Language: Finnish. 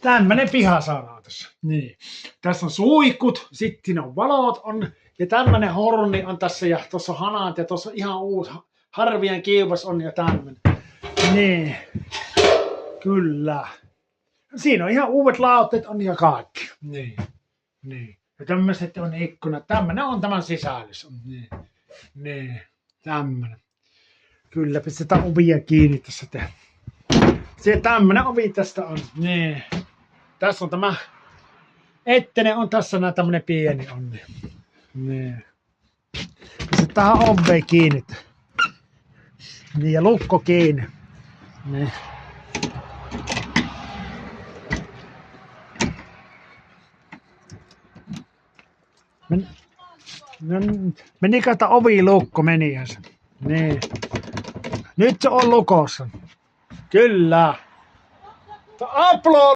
tämmönen pihasauna tässä. Niin. Tässä on suihkut, sitten on valot on, ja tämmönen horni on tässä, ja tuossa on hanat, ja tuossa on ihan uusi harvien kiivas on, ja tämmönen. Niin. Kyllä. Siinä on ihan uudet lautteet on ja kaikki. Niin. Niin. Ja tämmöiset on ikkunat. Tämmönen on tämän sisällys. Niin. Niin. Tämmönen. Kyllä, pistetään ovia kiinni tässä. Se tämmönen ovi tästä on. Niin. Tässä on tämä ettenen on tässä nää tämmönen pieni on. Niin. Pistetään ovea kiinni. Niin ja lukko kiinni. Niin. Menikö tämä ovi lukko? Menihän se. Niin. Nyt se on lukossa. Kyllä. Upload!